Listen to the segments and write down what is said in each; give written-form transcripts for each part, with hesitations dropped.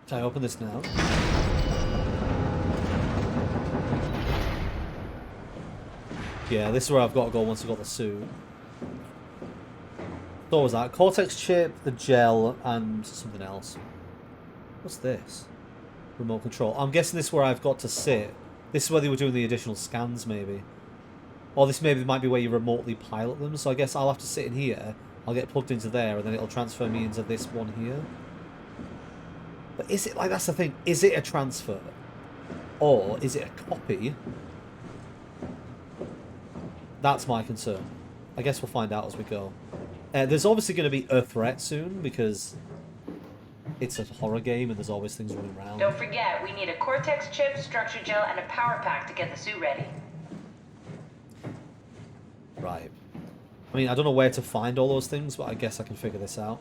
Can I open this now? Yeah, this is where I've got to go once I've got the suit. So what was that? Cortex chip, the gel, and something else. What's this? Remote control. I'm guessing this is where I've got to sit. This is where they were doing the additional scans, maybe. Or this maybe might be where you remotely pilot them. So I guess I'll have to sit in here. I'll get plugged into there, and then it'll transfer me into this one here. But is it, like, that's the thing. Is it a transfer? Or is it a copy? That's my concern. I guess we'll find out as we go. There's obviously going to be a threat soon, because it's a horror game and there's always things running around. Don't forget, we need a Cortex chip, structure gel, and a power pack to get the suit ready. Right. I mean, I don't know where to find all those things, but I guess I can figure this out.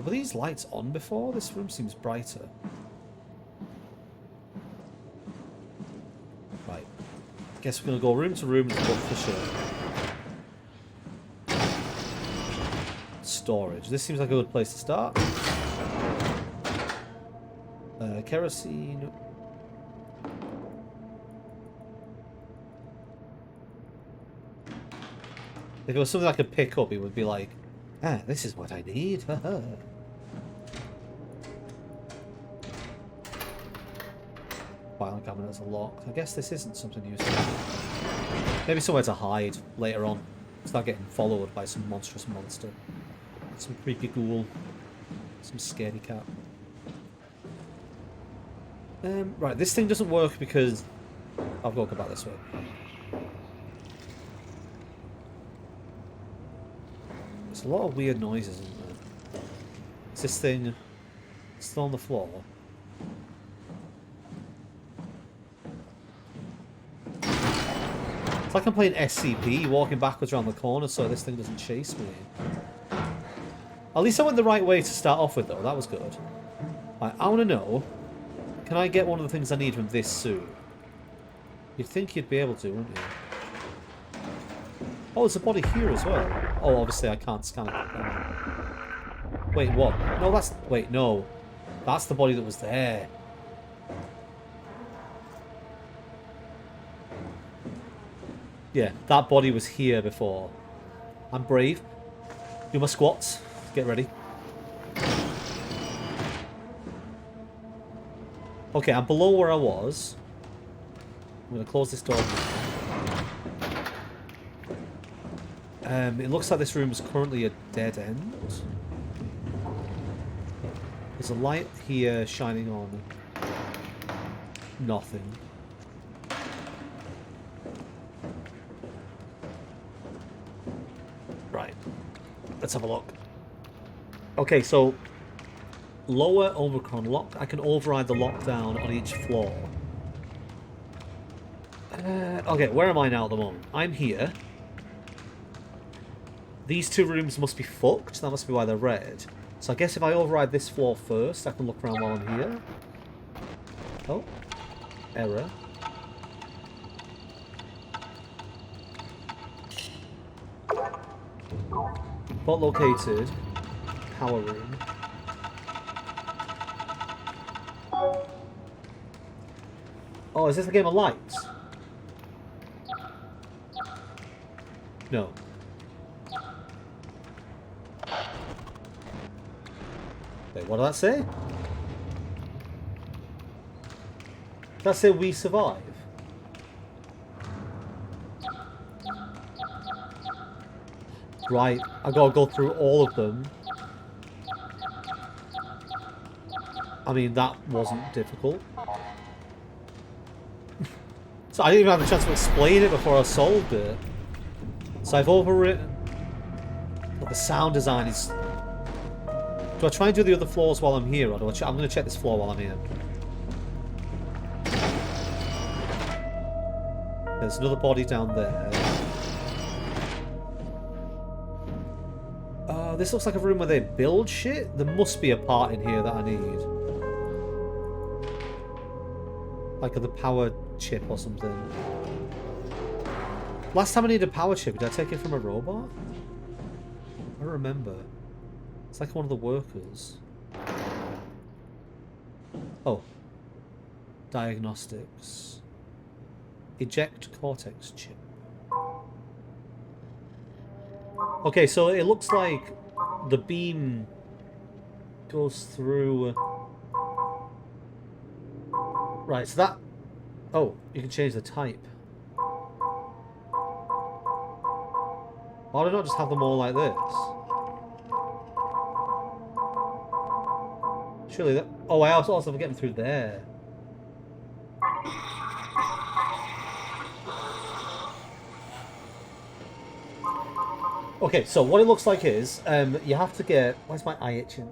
Were these lights on before? This room seems brighter. Right. Guess we're going to go room to room and look for shit. Storage. This seems like a good place to start. Kerosene. If it was something I could pick up, it would be like, ah, this is what I need. Filing cabinets are locked. I guess this isn't something useful. Maybe somewhere to hide later on. Start getting followed by some monstrous monster. Some creepy ghoul. Some scaredy cat. Right, this thing doesn't work because I've got to go back this way. There's a lot of weird noises, isn't there? Is this thing still on the floor? It's like I'm playing SCP, walking backwards around the corner so this thing doesn't chase me. At least I went the right way to start off with, though. That was good. Right, I want to know, can I get one of the things I need from this suit? You'd think you'd be able to, wouldn't you? Oh, there's a body here as well. Oh, obviously I can't scan it. Wait, what? No, that's... Wait, no. That's the body that was there. Yeah, that body was here before. I'm brave. Do my squats. Get ready. Okay, I'm below where I was. I'm going to close this door. It looks like this room is currently a dead end. There's a light here shining on nothing. Right. Let's have a look. Okay, so lower Omicron lock. I can override the lockdown on each floor. Okay, where am I now at the moment? I'm here. These two rooms must be fucked. That must be why they're red. So I guess if I override this floor first, I can look around while I'm here. Oh. Error. Spot located. Power room. Oh, is this a game of lights? No. Wait, what did that say? Did that say we survive? Right, I gotta go through all of them. I mean, that wasn't difficult. So I didn't even have a chance to explain it before I solved it. So I've overwritten... But the sound design is... Do I try and do the other floors while I'm here, or do I I'm going to check this floor while I'm here. There's another body down there. This looks like a room where they build shit. There must be a part in here that I need. Like the power chip or something. Last time I needed a power chip, did I take it from a robot? I don't remember. It's like one of the workers. Oh. Diagnostics. Eject cortex chip. Okay, so it looks like the beam goes through... Right, so that... Oh, you can change the type. Why do I not just have them all like this? Surely that... Oh, I also have to get them through there. Okay, so what it looks like is, you have to get... Where's my eye itching?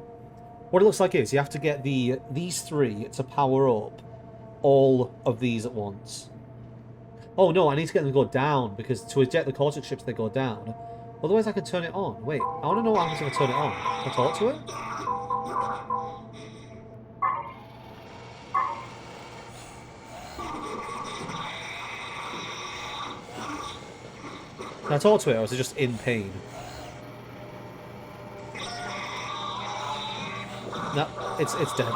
What it looks like is, you have to get these three to power up all of these at once. Oh no, I need to get them to go down, because to eject the cortex chips, they go down. Otherwise I can turn it on. Wait, I want to know what happens if I turn it on. Can I talk to it? Can I talk to it, or is it just in pain? No, it's dead.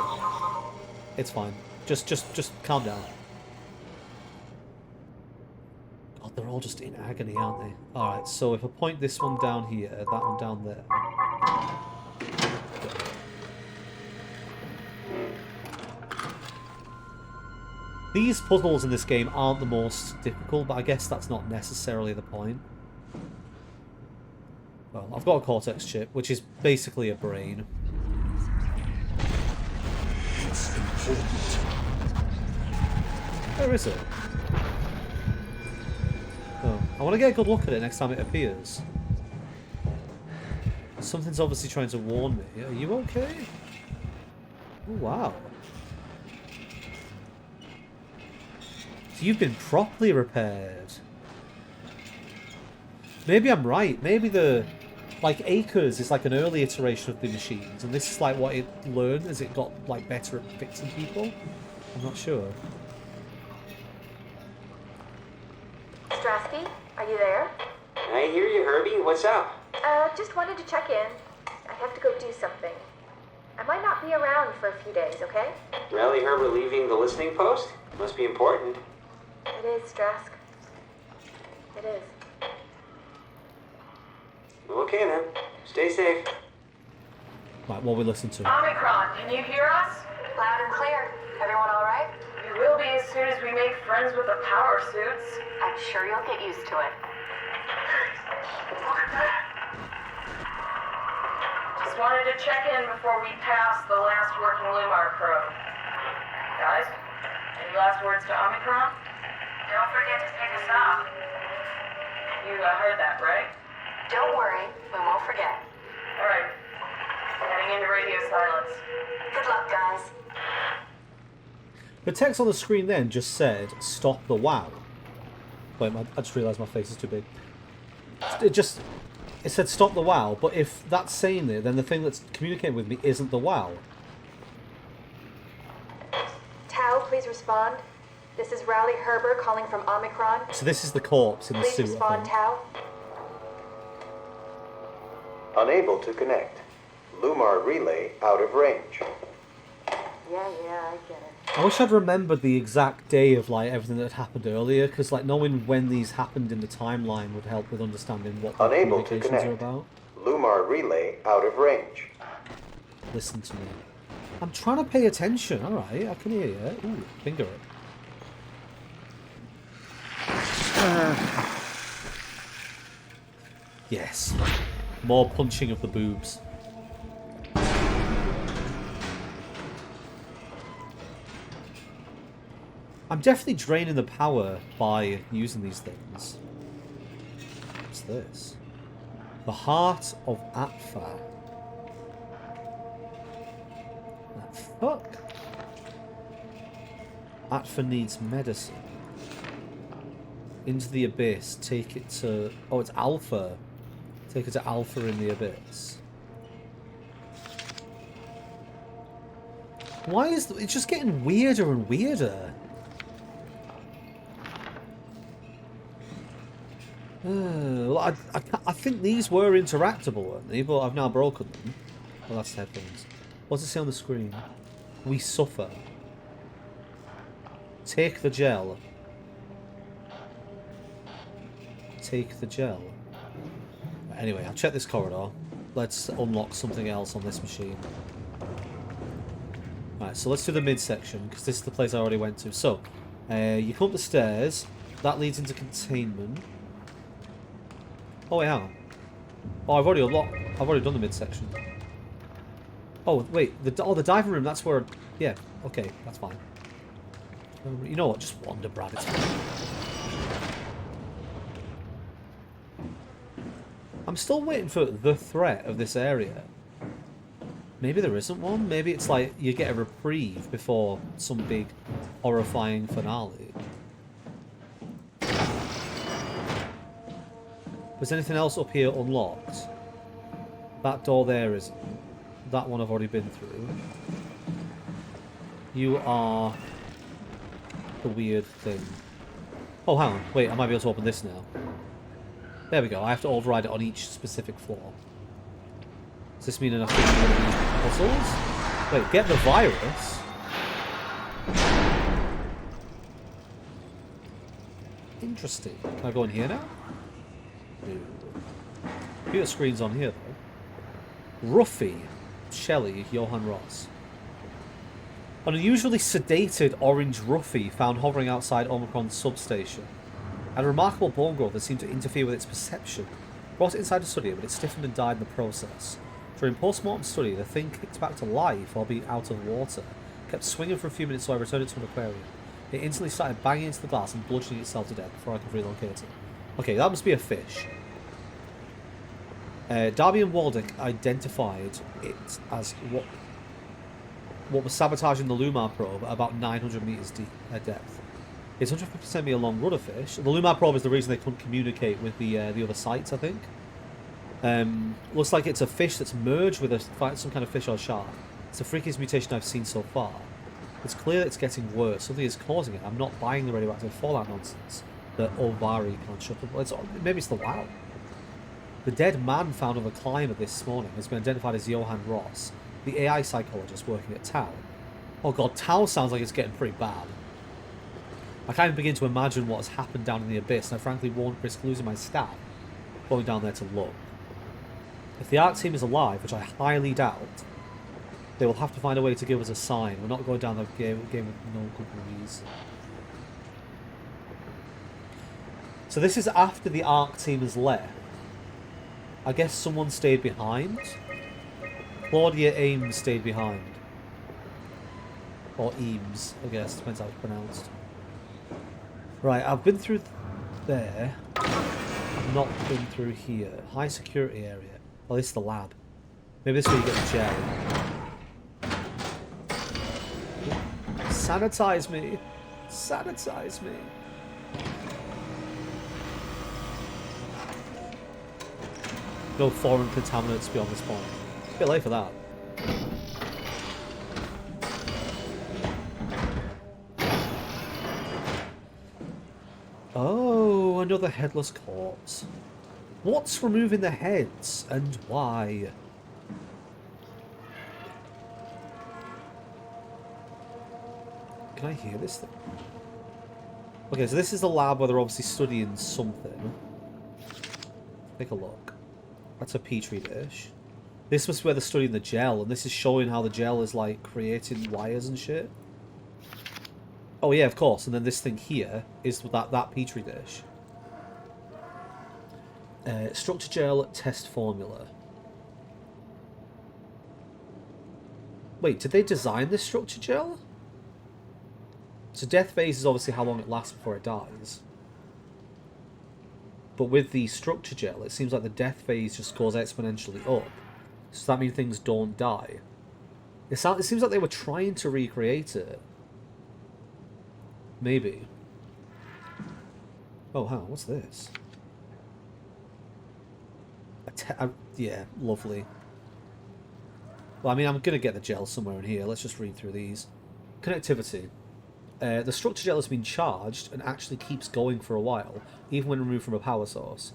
It's fine. Just calm down. God, they're all just in agony, aren't they? Alright, so if I point this one down here, that one down there. These puzzles in this game aren't the most difficult, but I guess that's not necessarily the point. Well, I've got a cortex chip, which is basically a brain. It's important. Where is it? Oh, I want to get a good look at it next time it appears. Something's obviously trying to warn me. Are you okay? Oh, wow. So you've been properly repaired. Maybe I'm right. Maybe the... Like, Acres is like an early iteration of the machines, and this is like what it learned as it got like better at fixing people. I'm not sure. Strasky, are you there? I hear you, Herbie. What's up? Just wanted to check in. I have to go do something. I might not be around for a few days, okay? Rally Herbert leaving the listening post? Must be important. It is, Strask. It is. Okay then. Stay safe. Right, what we listen to. Omicron, can you hear us? Loud and clear. Everyone all right? We will be as soon as we make friends with the power suits. I'm sure you'll get used to it. Look at that. Just wanted to check in before we pass the last working Lumar probe. Guys, any last words to Omicron? Don't forget to pick us up. You heard that, right? Don't worry, we won't forget. All right. Heading into radio silence. Good luck, guys. The text on the screen then just said, "Stop the WoW." Wait, I just realised my face is too big. It said, "Stop the WoW," but if that's saying it, then the thing that's communicating with me isn't the WoW. Tau, please respond. This is Rowley Herbert calling from Omicron. So this is the corpse in the Please suit, I respond, think. Tau. Unable to connect. Lumar relay out of range. Yeah, I get it. I wish I'd remembered the exact day of like everything that had happened earlier, because like knowing when these happened in the timeline would help with understanding what the Unable to communications connect. are about. Lumar relay out of range. Listen to me. I'm trying to pay attention. All right, I can hear you. Ooh, finger it. Yes. More punching of the boobs. I'm definitely draining the power by using these things. What's this? The Heart of Atfa. Fuck. Atfa needs medicine. Into the Abyss. Take it to... Oh, it's Alpha. Take it to Alpha in the Abyss. Why is... It's just getting weirder and weirder. Well, I think these were interactable, weren't they? But I've now broken them. Well, that's headphones. What's it say on the screen? We suffer. Take the gel. Take the gel. Anyway, I'll check this corridor. Let's unlock something else on this machine. Right, so let's do the midsection, because this is the place I already went to. So, you come up the stairs. That leads into containment. Oh, wait, hang on. Oh, I've already done the midsection. Oh, wait. The diving room, that's where... Yeah, okay, that's fine. You know what? Just wander, Brad. It's fine. I'm still waiting for the threat of this area. Maybe there isn't one. Maybe it's like you get a reprieve before some big horrifying finale. Was anything else up here unlocked? That door there isn't. That one I've already been through. You are the weird thing. Oh, hang on. Wait, I might be able to open this now. There we go. I have to override it on each specific floor. Does this mean enough to do one of these puzzles? Wait, get the virus? Interesting. Can I go in here now? No. Computer screen's on here, though. Ruffy. Shelley, Johann Ross. An unusually sedated orange Ruffy found hovering outside Omicron's substation. Had a remarkable bone growth that seemed to interfere with its perception. Brought it inside the study, but it stiffened and died in the process. During post-mortem study, the thing kicked back to life, albeit out of water. Kept swinging for a few minutes, so I returned it to an aquarium. It instantly started banging into the glass and bludgeoning itself to death before I could relocate it. Okay, that must be a fish. Darby and Waldeck identified it as what was sabotaging the Lumar probe at about 900 meters deep depth. It's 150 meter long rudder fish. The Lumar probe is the reason they couldn't communicate with the other sites, I think. Looks like it's a fish that's merged with some kind of fish or shark. It's the freakiest mutation I've seen so far. It's clear that it's getting worse. Something is causing it. I'm not buying the radioactive fallout nonsense. The Ovari can't shut up. Maybe it's the WoW. The dead man found on the climber this morning has been identified as Johann Ross, the AI psychologist working at Tau. Oh god, Tau sounds like it's getting pretty bad. I can't even begin to imagine what has happened down in the abyss, and I frankly won't risk losing my staff going down there to look. If the ARC team is alive, which I highly doubt, they will have to find a way to give us a sign. We're not going down the game with no good reason. So this is after the ARC team has left. I guess someone stayed behind. Claudia Ames stayed behind. Or Eames, I guess, depends how it's pronounced. Right, I've been through there. I've not been through here. High security area. Oh, this is the lab. Maybe this is where you get the gel. Sanitize me. Sanitize me. No foreign contaminants beyond this point. A bit late for that. Oh, another headless corpse. What's removing the heads and why? Can I hear this thing? Okay, so this is the lab where they're obviously studying something. Take a look. That's a petri dish. This was where they're studying the gel, and this is showing how the gel is like creating wires and shit. Oh yeah, of course. And then this thing here is that petri dish. Structure gel test formula. Wait, did they design this structure gel? So death phase is obviously how long it lasts before it dies. But with the structure gel, it seems like the death phase just goes exponentially up. So does that mean things don't die? It seems like they were trying to recreate it. Maybe. Oh, hang on, what's this? Yeah, lovely. Well, I mean, I'm going to get the gel somewhere in here. Let's just read through these. Connectivity. The structure gel has been charged and actually keeps going for a while, even when removed from a power source.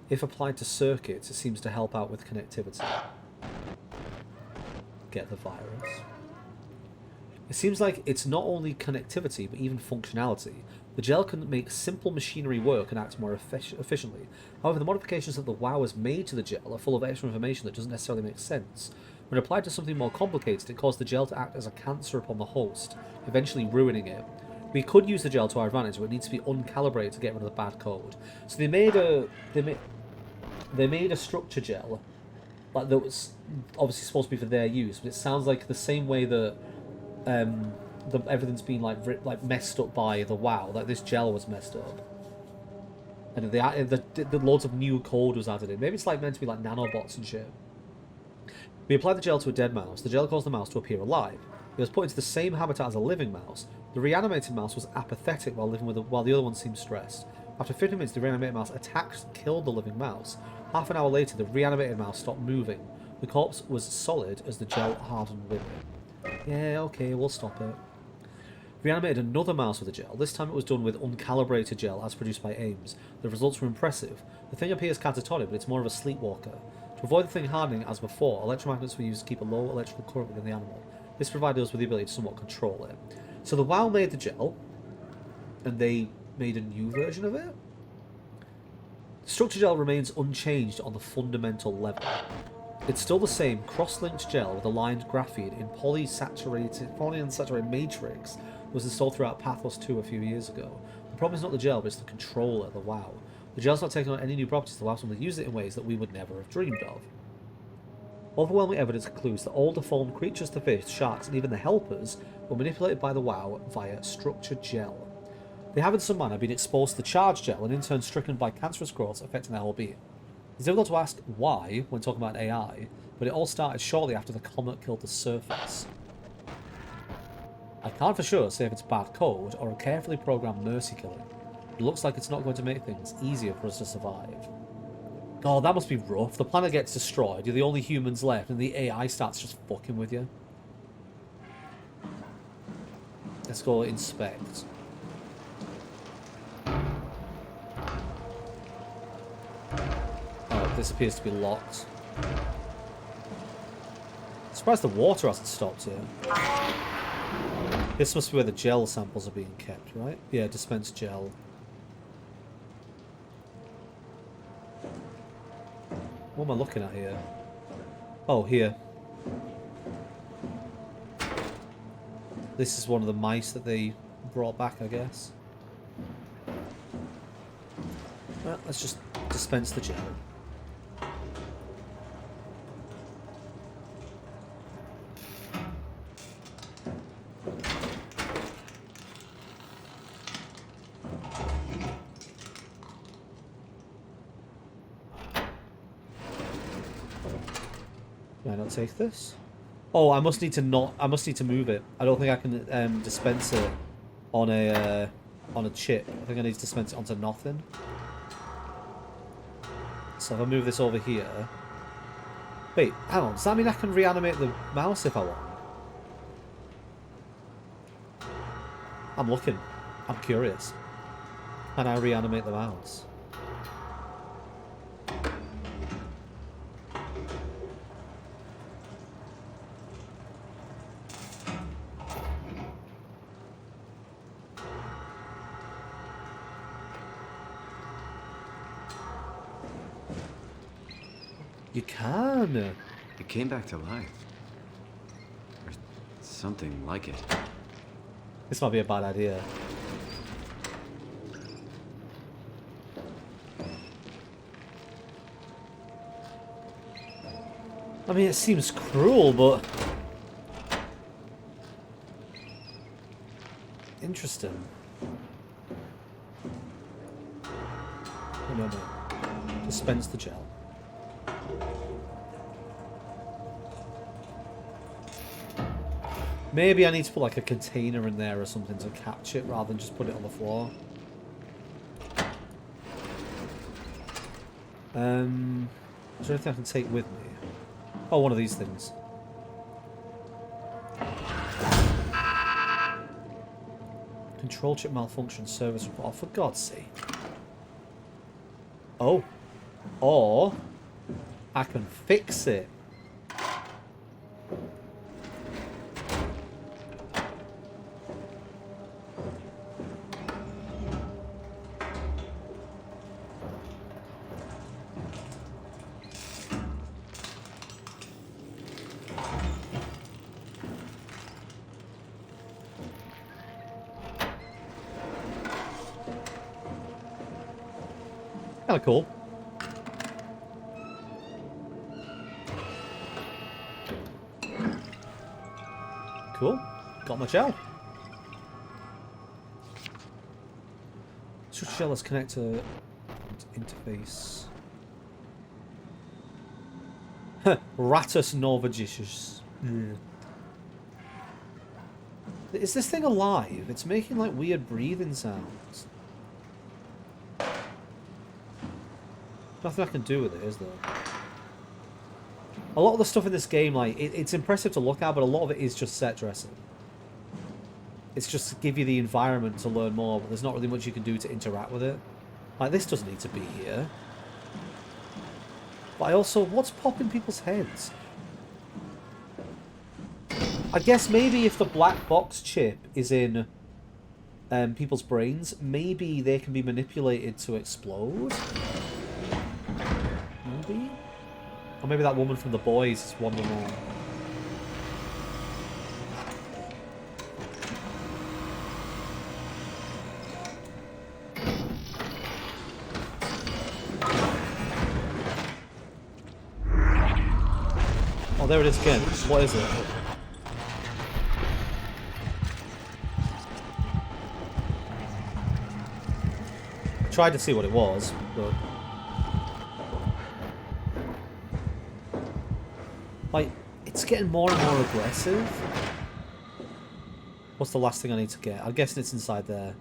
If applied to circuits, it seems to help out with connectivity. get the virus. It seems like it's not only connectivity, but even functionality. The gel can make simple machinery work and act more efficiently. However, the modifications that the WoW has made to the gel are full of extra information that doesn't necessarily make sense. When applied to something more complicated, it caused the gel to act as a cancer upon the host, eventually ruining it. We could use the gel to our advantage, but it needs to be uncalibrated to get rid of the bad code. So they made a structure gel, like that was obviously supposed to be for their use, but it sounds like the same way that everything's been like messed up by the WoW. Like this gel was messed up, and the loads of new code was added in. Maybe it's like meant to be like nanobots and shit. We applied the gel to a dead mouse. The gel caused the mouse to appear alive. It was put into the same habitat as a living mouse. The reanimated mouse was apathetic while the other one seemed stressed. After 15 minutes, the reanimated mouse attacked and killed the living mouse. Half an hour later, the reanimated mouse stopped moving. The corpse was solid as the gel hardened with it. Yeah, okay, we'll stop it. Reanimated another mouse with a gel. This time it was done with uncalibrated gel as produced by Ames. The results were impressive. The thing appears catatonic, but it's more of a sleepwalker. To avoid the thing hardening as before, electromagnets were used to keep a low electrical current within the animal. This provided us with the ability to somewhat control it. So the WoW made the gel, and they made a new version of it? The structure gel remains unchanged on the fundamental level. It's still the same cross-linked gel with aligned graphene in polyunsaturated matrix that was installed throughout Pathos 2 a few years ago. The problem is not the gel, but it's the controller, the WoW. The gel's not taking on any new properties to allow someone to use it in ways that we would never have dreamed of. Overwhelming evidence concludes that all deformed creatures, the fish, sharks, and even the helpers were manipulated by the WoW via structured gel. They have in some manner been exposed to the charged gel and in turn stricken by cancerous growths affecting their whole being. It's difficult to ask why when talking about AI, but it all started shortly after the comet killed the surface. I can't for sure say if it's bad code or a carefully programmed mercy killing. It looks like it's not going to make things easier for us to survive. God, that must be rough. The planet gets destroyed, you're the only humans left, and the AI starts just fucking with you. Let's go inspect. Oh, this appears to be locked. I'm surprised the water hasn't stopped here. This must be where the gel samples are being kept, right? Yeah, dispensed gel. What am I looking at here? Oh, here. This is one of the mice that they brought back, I guess. Well, let's just dispense the gel. Can I not take this? Oh, I must need to move it. I don't think I can dispense it on a chip. I think I need to dispense it onto nothing. So if I move this over here. Wait, hang on. Does that mean I can reanimate the mouse if I want? I'm looking. I'm curious. Can I reanimate the mouse? You can. It came back to life. Or something like it. This might be a bad idea. I mean, it seems cruel, but interesting. No. Dispense the gel. Maybe I need to put like a container in there or something to catch it rather than just put it on the floor. Is there anything I can take with me? Oh, one of these things. Control chip malfunction service report. Oh, for God's sake. Oh. Or I can fix it. kind of cool. Cool. Got my gel. Switch gel, let's connect to interface. Ratus Norvegicious. Is this thing alive? It's making like weird breathing sounds. Nothing I can do with it, is there? A lot of the stuff in this game, like, it's impressive to look at, but a lot of it is just set dressing. It's just to give you the environment to learn more, but there's not really much you can do to interact with it. Like, this doesn't need to be here. But I also, what's popping people's heads? I guess maybe if the black box chip is in people's brains, maybe they can be manipulated to explode? Maybe? Or maybe that woman from The Boys is one of them all. Oh, there it is again. What is it? I tried to see what it was, but... like, it's getting more and more aggressive. What's the last thing I need to get? I'm guessing it's inside there.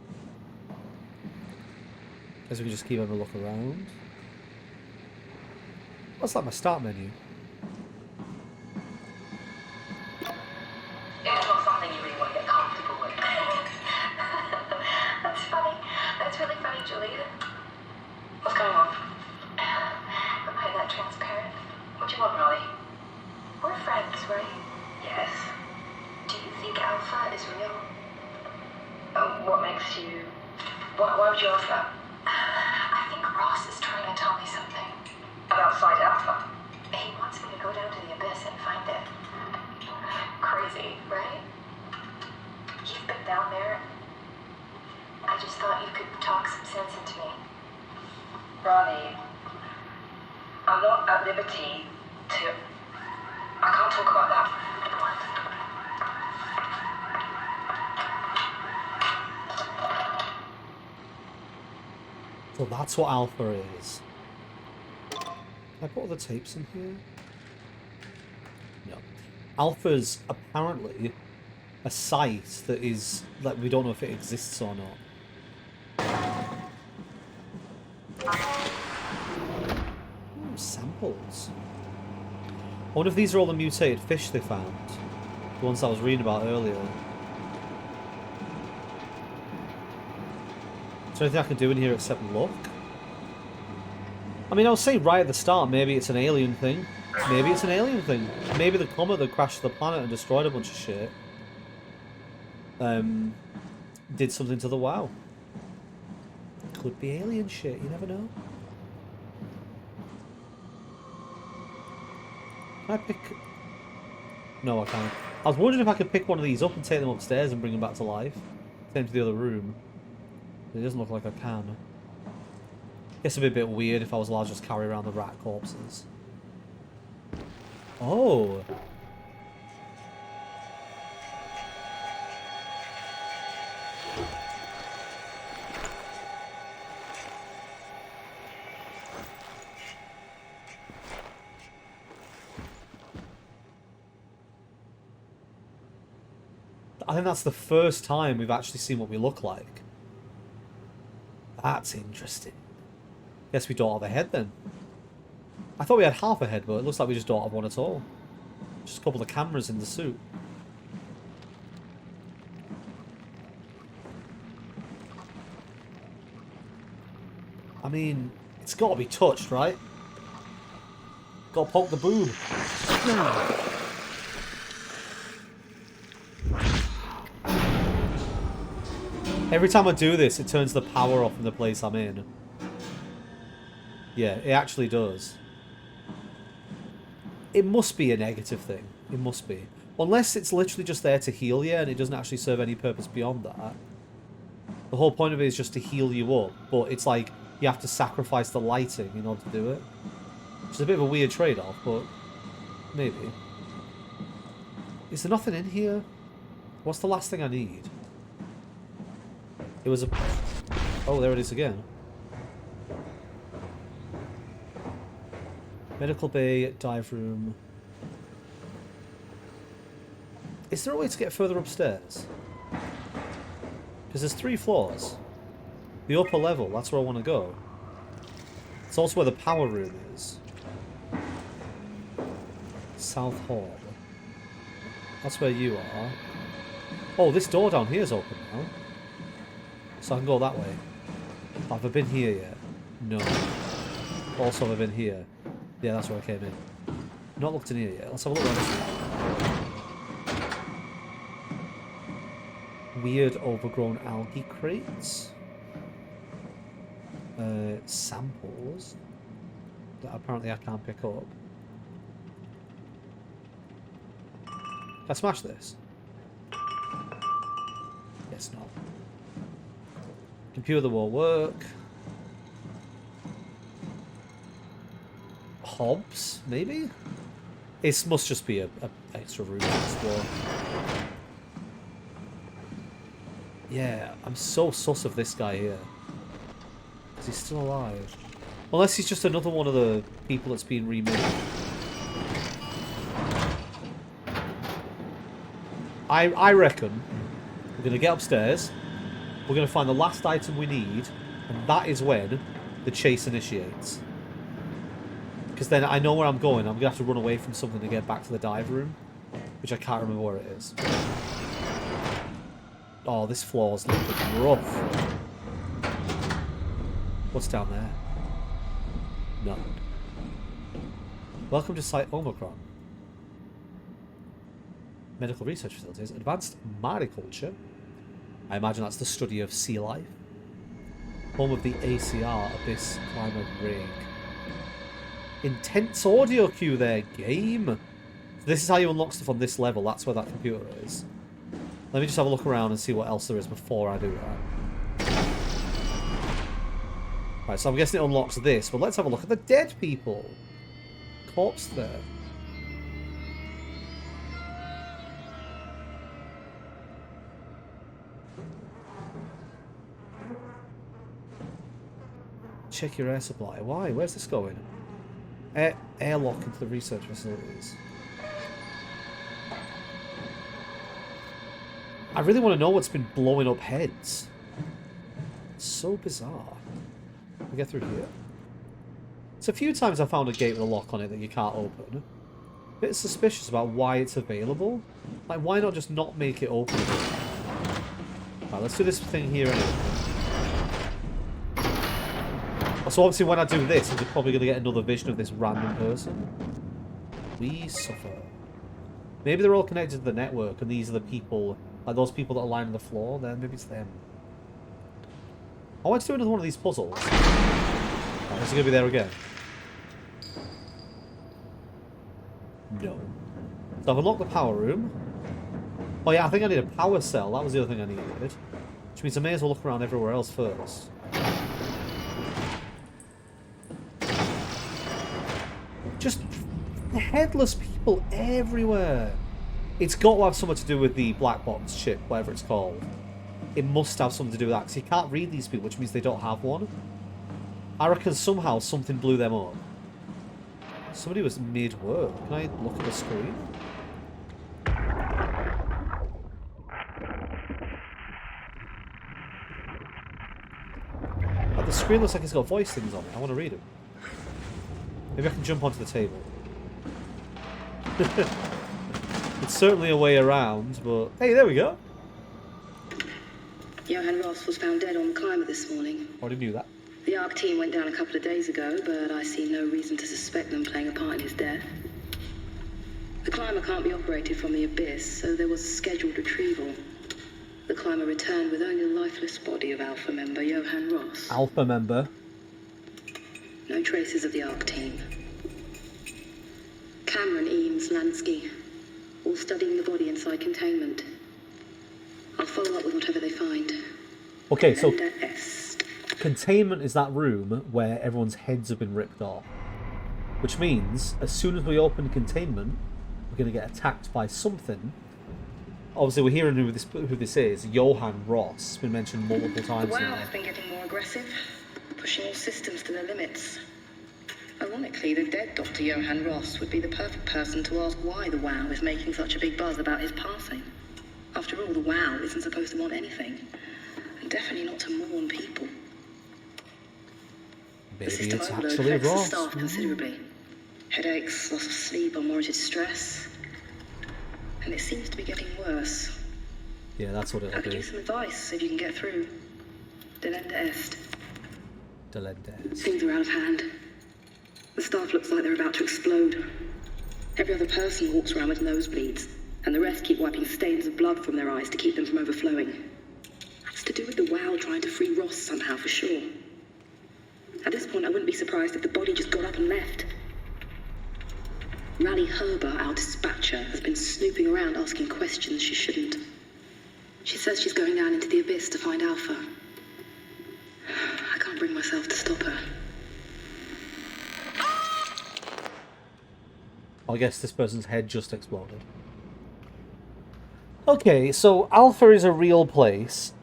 Guess we can just keep having a look around. That's like my start menu. It's not something you really want to get comfortable with. That's funny. That's really funny, Julie. What's going on? Am I that transparent? What do you want, Molly? We're friends, right? Yes. Do you think Alpha is real? What makes you... Why would you ask that? I think Ross is trying to tell me something. About Site Alpha? He wants me to go down to the abyss and find it. Crazy, right? You've been down there. I just thought you could talk some sense into me. Ronnie, I'm not at liberty to... I can't talk about that. So that's what Alpha is. Can I put all the tapes in here? No. Alpha's apparently a site that is, like, we don't know if it exists or not. Samples. I wonder if these are all the mutated fish they found. The ones I was reading about earlier. Is there anything I can do in here except look? I mean, I was saying right at the start, maybe it's an alien thing. Maybe it's an alien thing. Maybe the comet that crashed the planet and destroyed a bunch of shit did something to the WoW. Could be alien shit, you never know. Can I pick... No, I can't. I was wondering if I could pick one of these up and take them upstairs and bring them back to life. Take them to the other room. It doesn't look like I can. Guess it'd be a bit weird if I was allowed to just carry around the rat corpses. Oh! I think that's the first time we've actually seen what we look like. That's interesting. Guess we don't have a head then. I thought we had half a head, but it looks like we just don't have one at all. Just a couple of cameras in the suit. I mean, it's got to be touched, right? Got to poke the boob. Every time I do this, it turns the power off in the place I'm in. Yeah, it actually does. It must be a negative thing. It must be. Unless it's literally just there to heal you and it doesn't actually serve any purpose beyond that. The whole point of it is just to heal you up. But it's like, you have to sacrifice the lighting in order to do it. Which is a bit of a weird trade-off, but maybe. Is there nothing in here? What's the last thing I need? It was a... Oh, there it is again. Medical bay, dive room. Is there a way to get further upstairs? Because there's 3 floors. The upper level, that's where I want to go. It's also where the power room is. South Hall. That's where you are. Oh, this door down here is open now. So I can go that way. Have I been here yet? No. Also, have I been here? Yeah, that's where I came in. Not looked in here yet. Let's have a look around this room. Weird overgrown algae crates. Samples that apparently I can't pick up. Can I smash this? Yes, not. Computer won't work. Hobs, maybe? It must just be a extra room to explore. Yeah, I'm so sus of this guy here. Because he's still alive. Unless he's just another one of the people that's been remade. I reckon we're going to get upstairs, we're going to find the last item we need, and that is when the chase initiates. Because then I know where I'm going. I'm going to have to run away from something to get back to the dive room, which I can't remember where it is. Oh, this floor's looking rough. What's down there? Nothing. Welcome to Site Omicron. Medical research facilities. Advanced mariculture. I imagine that's the study of sea life. Home of the ACR Abyss Climber Rig. Intense audio cue there, game. So this is how you unlock stuff on this level. That's where that computer is. Let me just have a look around and see what else there is before I do that. Right, so I'm guessing it unlocks this, but let's have a look at the dead people. Corpse there. Check your air supply. Why? Where's this going? Airlock into the research facilities. I really want to know what's been blowing up heads. It's so bizarre. Can we get through here? It's a few times I found a gate with a lock on it that you can't open. A bit suspicious about why it's available. Like, why not just not make it open again? Right, let's do this thing here anyway. So obviously when I do this, I'm probably going to get another vision of this random person. We suffer. Maybe they're all connected to the network, and these are the people, like those people that are lying on the floor, then maybe it's them. I want to do another one of these puzzles. Right, is it going to be there again? No. So I've unlocked the power room. Oh yeah, I think I need a power cell. That was the other thing I needed. Which means I may as well look around everywhere else first. Just headless people everywhere. It's got to have something to do with the black box chip, whatever it's called. It must have something to do with that, because you can't read these people, which means they don't have one. I reckon somehow something blew them up. Somebody was mid-work. Can I look at the screen? Oh, the screen looks like it's got voice things on it. I want to read them. Maybe I can jump onto the table. It's certainly a way around, but... Hey, there we go! Johann Ross was found dead on the climber this morning. Already knew that. The ARC team went down a couple of days ago, but I see no reason to suspect them playing a part in his death. The climber can't be operated from the abyss, so there was a scheduled retrieval. The climber returned with only the lifeless body of Alpha member Johann Ross. Alpha member? No traces of the ARC team. Cameron, Eames, Lansky, all studying the body inside containment. I'll follow up with whatever they find. Okay, so... Containment is that room where everyone's heads have been ripped off. Which means, as soon as we open containment, we're going to get attacked by something. Obviously, we're hearing who this is. Johann Ross. It's been mentioned multiple times Wow, now. has been getting more aggressive, pushing all systems to their limits. Ironically, the dead Dr. Johann Ross would be the perfect person to ask why the WOW is making such a big buzz about his passing. After all, the WOW isn't supposed to want anything, and definitely not to mourn people. The Maybe system it's overload actually affects the Ross. staff considerably. Headaches, loss of sleep, unwarranted stress. And it seems to be getting worse. Yeah, that's what I it'll could be. use some advice if you can get through. Delenda est. Delendes. Things are out of hand. The staff looks like they're about to explode. Every other person walks around with nosebleeds, and the rest keep wiping stains of blood from their eyes to keep them from overflowing. It's to do with the WOW trying to free Ross somehow, for sure. At this point, I wouldn't be surprised if the body just got up and left. Rally Herber, our dispatcher, has been snooping around asking questions she shouldn't. She says she's going down into the abyss to find Alpha. I can't bring myself to stop her. I guess this person's head just exploded. Okay, so Alpha is a real place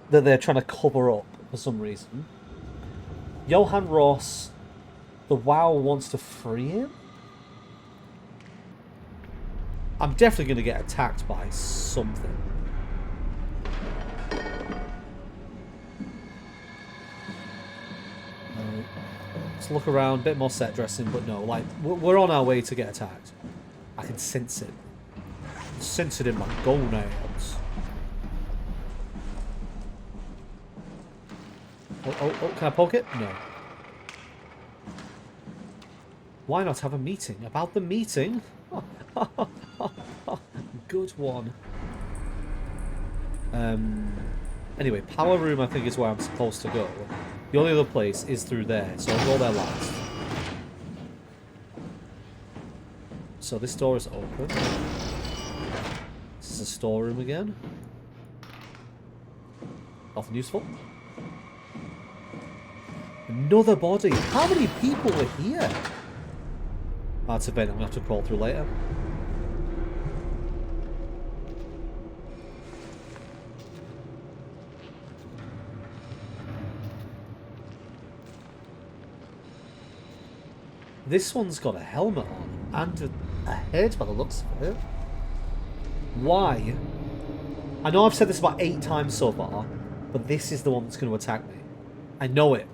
that they're trying to cover up for some reason. Johann Ross, the WOW wants to free him? I'm definitely going to get attacked by something. Let's look around, a bit more set dressing, but no, like, we're on our way to get attacked. I can sense it. I can sense it in my gonads. Oh, can I poke it? No. Why not have a meeting? About the meeting? Good one. Anyway, power room I think is where I'm supposed to go. The only other place is through there, so I'll go there last. So this door is open. This is a storeroom again. Nothing useful. Another body. How many people are here? That's a vent I'm going to have to crawl through later. This one's got a helmet on and a head by the looks of it. Why? I know I've said this about 8 times so far, but this is the one that's going to attack me. I know it.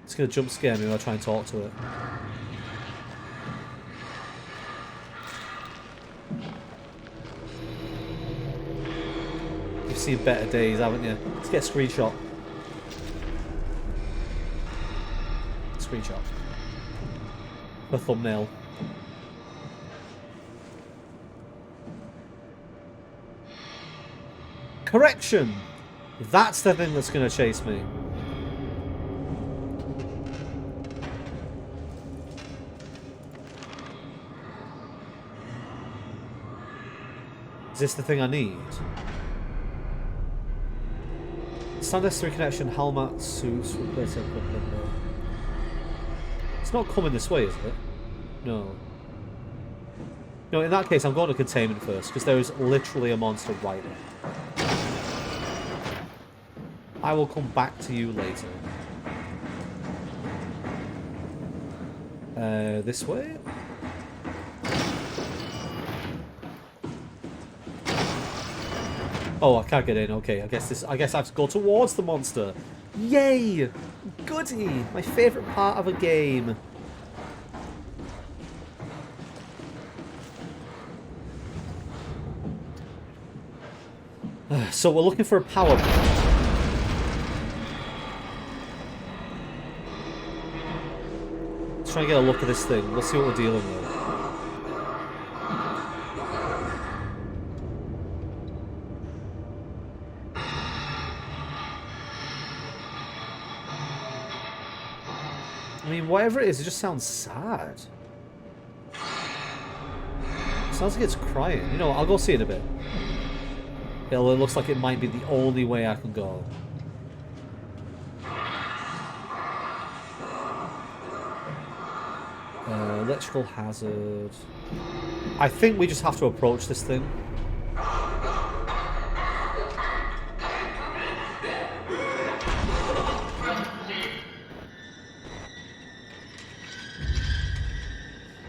It's going to jump scare me when I try and talk to it. You've seen better days, haven't you? Let's get a screenshot. Screenshot. The thumbnail. Correction! That's the thing that's going to chase me. Is this the thing I need? Standard 3 connection, helmet, suits, replace it. It's not coming this way, is it? No. No, in that case, I'm going to containment first, because there is literally a monster right there. I will come back to you later. This way? Oh, I can't get in. Okay, I guess I have to go towards the monster. Yay! Goody! My favourite part of a game. So we're looking for a power plant. Let's try and get a look at this thing. Let's see what we're dealing with. I mean, whatever it is, it just sounds sad. It sounds like it's crying. You know what, I'll go see it in a bit. It looks like it might be the only way I can go. Electrical hazard. I think we just have to approach this thing.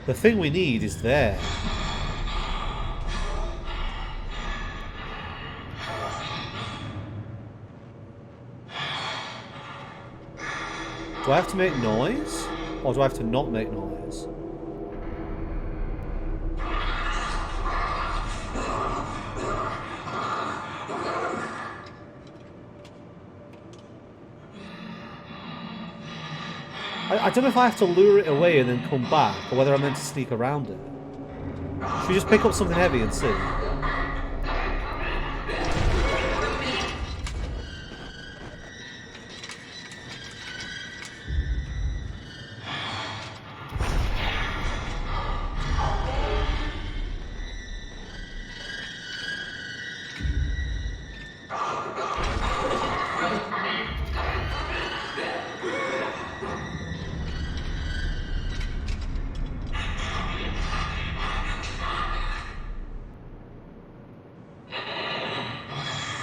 The thing we need is there. Do I have to make noise? Or do I have to not make noise? I don't know if I have to lure it away and then come back, or whether I'm meant to sneak around it. Should we just pick up something heavy and see?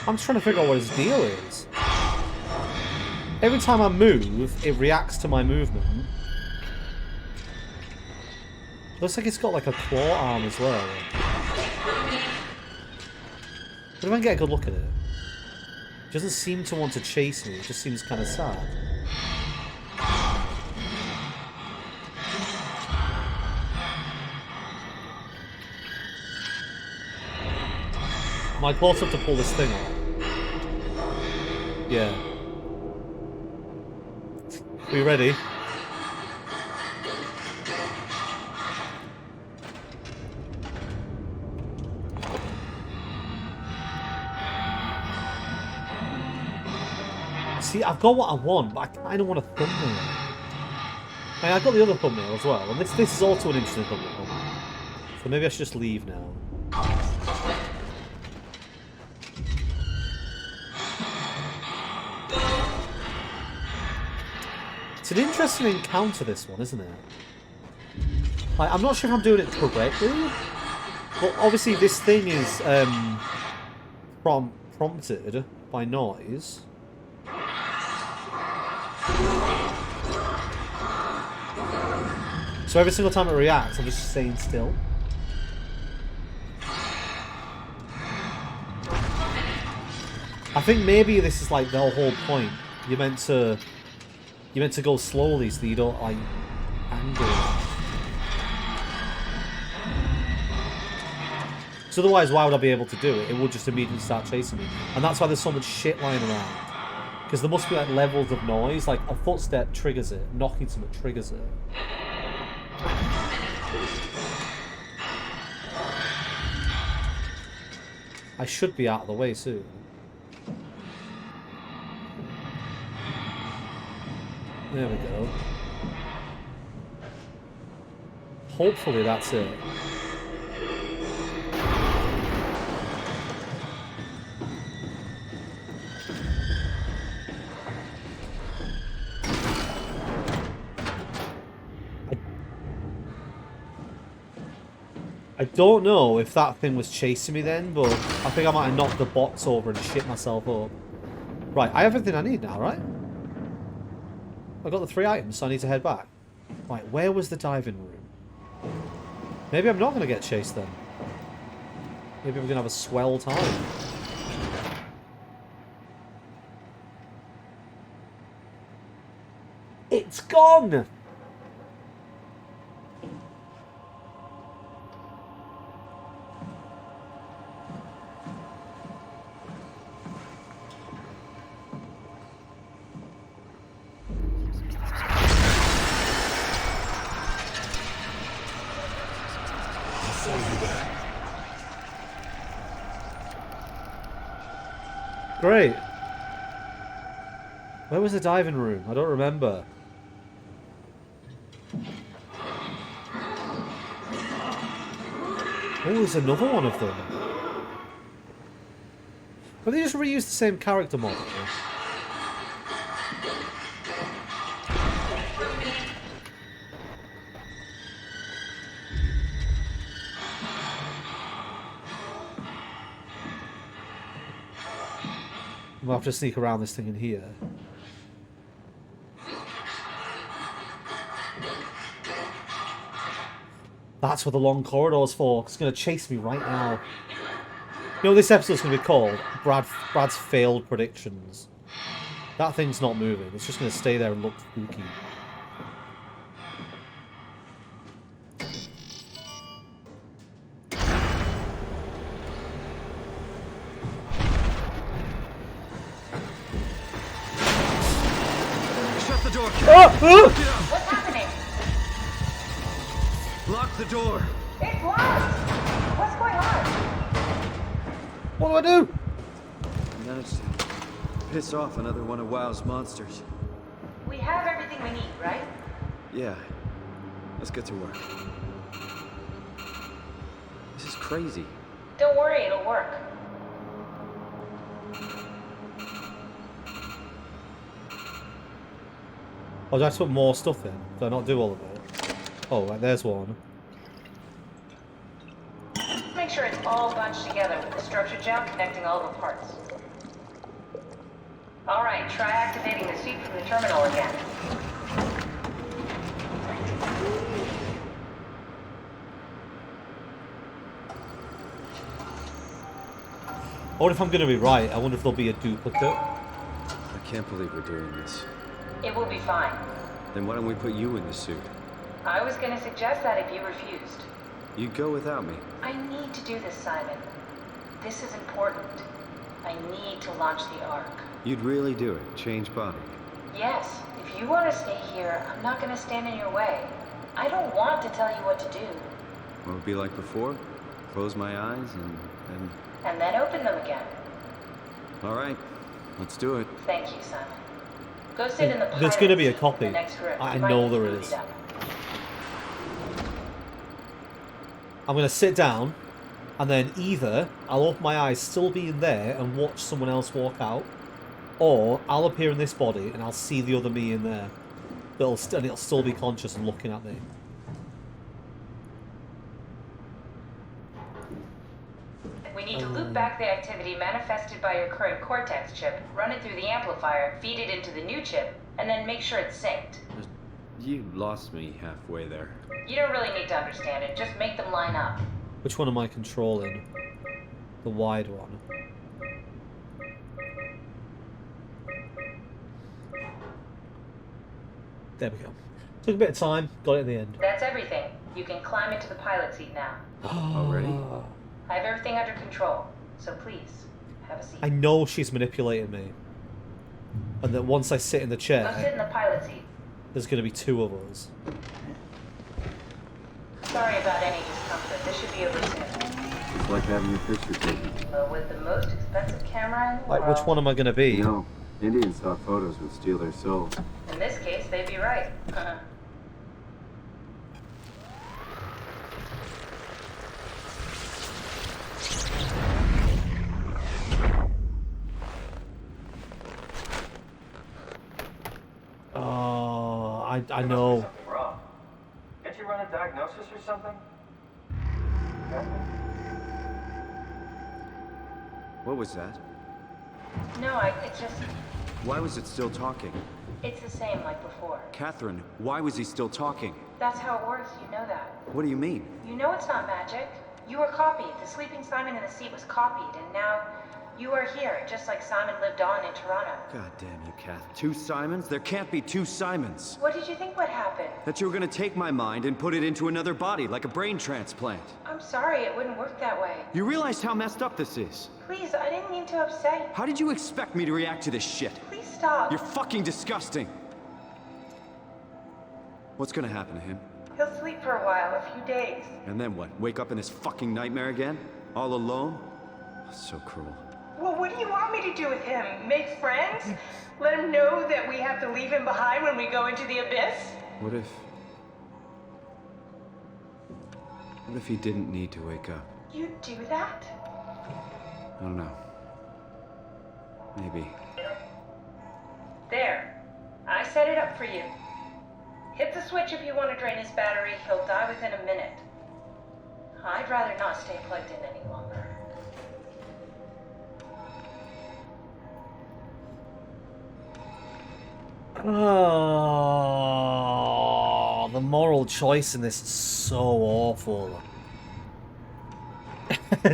I'm just trying to figure out what his deal is. Every time I move, it reacts to my movement. Looks like it's got like a claw arm as well. But if I can get a good look at it. It doesn't seem to want to chase me, it just seems kind of sad. Am I close enough to pull this thing off? Yeah. Are you ready? See, I've got what I want, but I kind of want a thumbnail. I mean, I've got the other thumbnail as well, and this is also an interesting thumbnail. So maybe I should just leave now. It's an interesting encounter, this one, isn't it? Like, I'm not sure if I'm doing it correctly, but obviously this thing is prompted by noise. So every single time it reacts, I'm just staying still. I think maybe this is like the whole point. You're meant to go slowly so that you don't like anger it. So otherwise, why would I be able to do it? It would just immediately start chasing me, and that's why there's so much shit lying around. Because there must be like levels of noise. Like a footstep triggers it, knocking something triggers it. I should be out of the way soon. There we go. Hopefully that's it. I don't know if that thing was chasing me then, but I think I might have knocked the box over and shit myself up. Right, I have everything I need now, right? I've got the 3 items, so I need to head back. Right, where was the diving room? Maybe I'm not going to get chased then. Maybe we're going to have a swell time. It's gone! Great. Where was the diving room? I don't remember. Oh, there's another one of them. But they just reused the same character model. We'll have to sneak around this thing in here. That's what the long corridor's for. It's going to chase me right now. You know what this episode's going to be called? Brad's failed predictions. That thing's not moving. It's just going to stay there and look spooky. Shut the door, Cat. Oh! Oh! What's happening? Lock the door. It's locked! What's going on? What do I do? Managed to piss off another one of WoW's monsters. We have everything we need, right? Yeah. Let's get to work. This is crazy. Don't worry, it'll work. Oh, did I have to put more stuff in? Did I not do all of it? Oh, right, there's one. Make sure it's all bunched together with the structure gel connecting all the parts. Alright, try activating the suit from the terminal again. I wonder if I'm going to be right. I wonder if there'll be a duplicate. I can't believe we're doing this. It will be fine. Then why don't we put you in the suit? I was gonna suggest that if you refused. You'd go without me. I need to do this, Simon. This is important. I need to launch the Ark. You'd really do it. Change body. Yes, if you want to stay here, I'm not gonna stand in your way. I don't want to tell you what to do. What would it be like before? Close my eyes And then open them again. All right. Let's do it. Thank you, Simon. Go sit in the There's going to be a pilot seat copy. in the next room. I You might know need to there boot is. it up. I'm going to sit down, and then either I'll open my eyes, still be in there, and watch someone else walk out, or I'll appear in this body, and I'll see the other me in there. And it'll still be conscious and looking at me. We need to loop back the activity manifested by your current Cortex chip, run it through the amplifier, feed it into the new chip, and then make sure it's synced. You lost me halfway there. You don't really need to understand it, just make them line up. Which one am I controlling? The wide one. There we go. Took a bit of time, got it in the end. That's everything. You can climb into the pilot seat now. Already? I have everything under control, so please, have a seat. I know she's manipulating me. And that once I sit in the Go sit chair, in the pilot seat. there's going to be two of us. Sorry about any discomfort. This should be over soon. It's like having your picture taken. With the most expensive camera in the Like, world. which one am I going to be? You know, Indian stock photos would steal their souls. In this case, they'd be right. Oh, I know. Something wrong. Can't you run a diagnosis or something? What was that? No, it's just, Why was it still talking? it's the same like before. Catherine, why was he still talking? That's how it works, you know that. What do you mean? You know it's not magic. You were copied. The sleeping Simon in the seat was copied, and now you are here, just like Simon lived on in Toronto. God damn you, Kath. Two Simons? There can't be two Simons. What did you think would happen? That you were gonna take my mind and put it into another body, like a brain transplant. I'm sorry, it wouldn't work that way. You realize how messed up this is? Please, I didn't mean to upset you. How did you expect me to react to this shit? Please stop. You're fucking disgusting. What's gonna happen to him? He'll sleep for a while, a few days. And then what? Wake up in this fucking nightmare again? All alone? So cruel. Well, what do you want me to do with him? Make friends? Let him know that we have to leave him behind when we go into the abyss? What if he didn't need to wake up? You do that? I don't know. Maybe. There. I set it up for you. Hit the switch if you want to drain his battery. He'll die within a minute. I'd rather not stay plugged in any longer. Oh, the moral choice in this is so awful.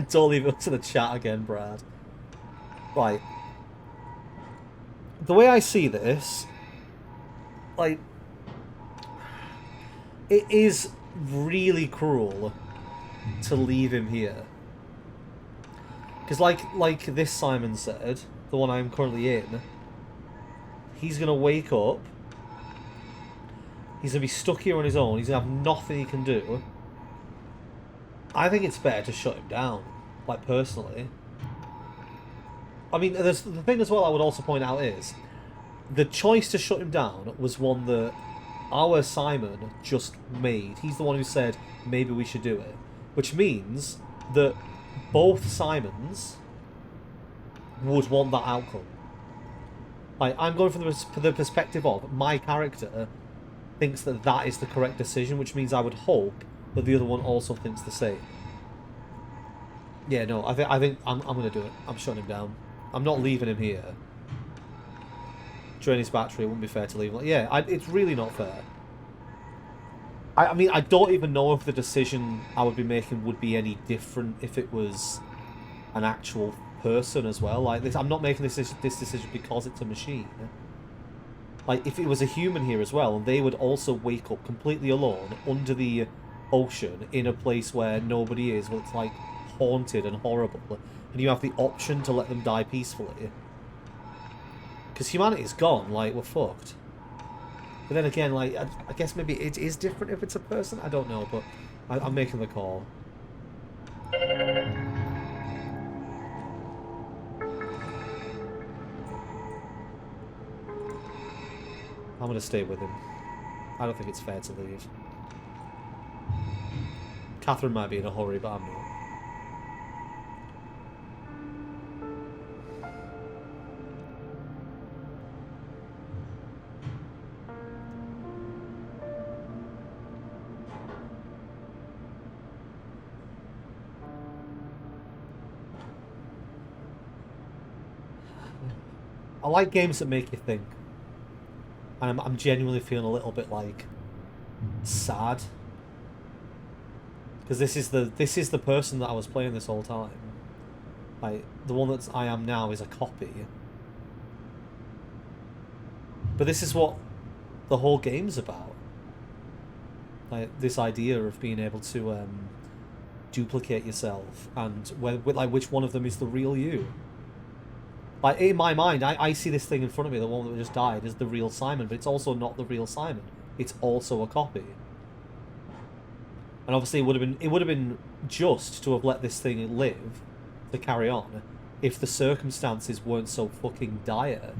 Don't leave it up to the chat again, Brad. Right. The way I see this, like, it is really cruel to leave him here. Because like this Simon said, the one I'm currently in, he's going to wake up, he's going to be stuck here on his own, he's going to have nothing he can do. I think it's better to shut him down, like, personally. I mean, there's, the thing as well I would also point out is, the choice to shut him down was one that our Simon just made. He's the one who said, maybe we should do it. Which means that both Simons would want that outcome. Like, I'm going from the perspective of my character thinks that that is the correct decision, which means I would hope that the other one also thinks the same. Yeah, no, I think I'm going to do it. I'm shutting him down. I'm not leaving him here. Drain his battery, it wouldn't be fair to leave him. Yeah, it's really not fair. I mean, I don't even know if the decision I would be making would be any different if it was an actual person as well. Like, this, I'm not making this decision because it's a machine. Like, if it was a human here as well, and they would also wake up completely alone under the ocean in a place where nobody is, where it's, like, haunted and horrible, and you have the option to let them die peacefully. Because humanity's gone, like, we're fucked. But then again, like, I guess maybe it is different if it's a person. I don't know, but I'm making the call. I'm going to stay with him. I don't think it's fair to leave. Catherine might be in a hurry, but I'm not. I like games that make you think. And I'm genuinely feeling a little bit, like, sad. Because this is the person that I was playing this whole time. Like, the one that I am now is a copy. But this is what the whole game's about. Like, this idea of being able to duplicate yourself, and like which one of them is the real you. Like, in my mind, I see this thing in front of me, the one that just died, is the real Simon, but it's also not the real Simon. It's also a copy. And obviously, it would have been just to have let this thing live, to carry on, if the circumstances weren't so fucking dire.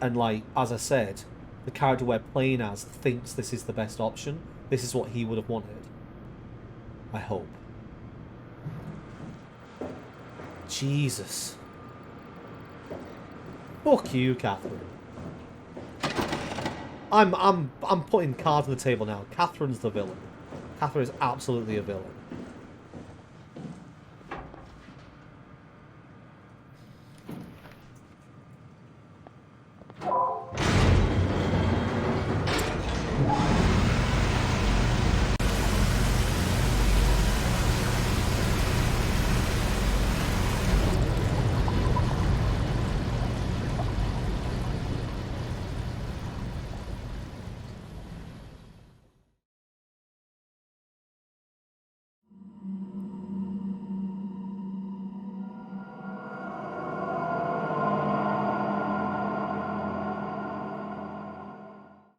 And, like, as I said, the character we're playing as thinks this is the best option. This is what he would have wanted. I hope. Jesus. Fuck you, Catherine. I'm putting cards on the table now. Catherine's the villain. Catherine is absolutely a villain.